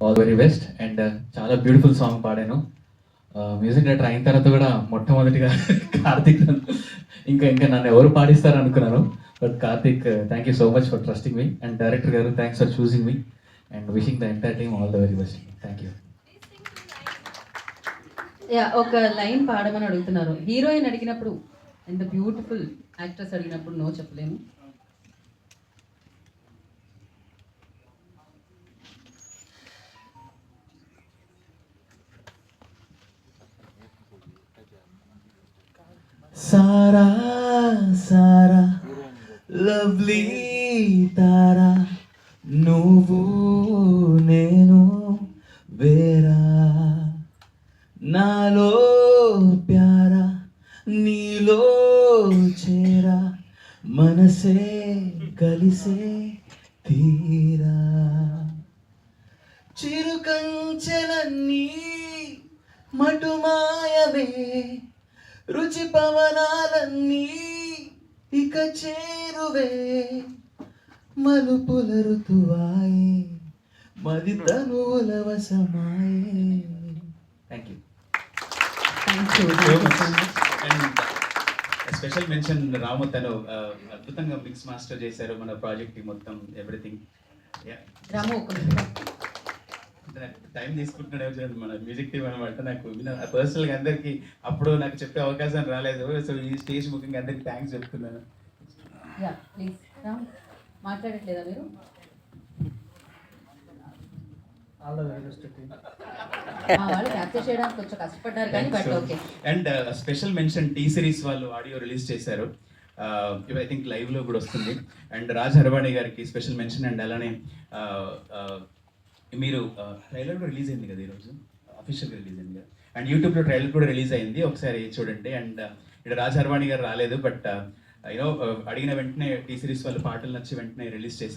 All very best. And చాలా beautiful song పాడాను. Music director అయిన తర్వాత కూడా మొట్టమొదటిగా కార్తిక్ ఇంకా ఇంకా నన్ను ఎవరు పాడిస్తారు అనుకున్నాను. But Karthik, thank you so much for trusting me. And director గారు, thanks for choosing me and wishing the entire team all the very best. Thank you. Yeah, ఒక లైన్ పాడమని అడుగుతున్నారు. హీరోయిన్ అడిగినప్పుడు, ఎంత బ్యూటిఫుల్ యాక్ట్రెస్ అడిగినప్పుడు నో చెప్పలేము. సారా సారా lovely తారా, నువ్వు నేను వేరా, నాలో ప్యారా నీలో చేరా, మనసే కలిసే తీరా, చిరుకంచెలన్నీ మటుమాయమే, రుచి పవనాలన్నీ ఇక చేరువే, మలుపుల ఋతువాయే, మది తనువుల వశమాయే. Thank you. Thank you. And special mention Ramu, తను అద్భుతంగా మిక్స్ మాస్టర్ చేశారు మన ప్రాజెక్ట్ మొత్తం ఎవ్రీథింగ్. రాము ఒక నిమిషం. టైం తీసుకుంటున్నాడు మన మ్యూజిక్ టీం అనమాట. నాకు పర్సనల్గా అందరికీ అప్పుడు నాకు చెప్పే అవకాశం రాలేదు. సో ఈ స్టేజ్ ముఖ్యంగా అందరికి థ్యాంక్స్ చెప్తున్నాను. యా ప్లీజ్ రామ్, మాట్లాడట్లేదా మీరు? మా వాళ్ళు క్యాప్చర్ చేయడానికి కొంచెం కష్టపడ్డారు కానీ but okay. And special mention T series వాళ్ళు ఆడియో రిలీజ్ చేశారు. ఐ థింక్ లైవ్లో కూడా వస్తుంది. అండ్ రాజ్ హర్వాణి గారికి స్పెషల్ మెన్షన్. అండ్ అలానే మీరు ట్రైలర్ కూడా రిలీజ్ అయింది కదా ఈరోజు, అఫీషియల్గా రిలీజ్ అయింది కదా. అండ్ యూట్యూబ్లో ట్రైలర్ కూడా రిలీజ్ అయింది, ఒకసారి చూడండి. అండ్ ఇక్కడ రాజ్ హర్వాణి గారు రాలేదు, బట్ యూనో అడిగిన వెంటనే టీ సిరీస్ వాళ్ళు పాటలు నచ్చి వెంటనే రిలీజ్ చేశారు.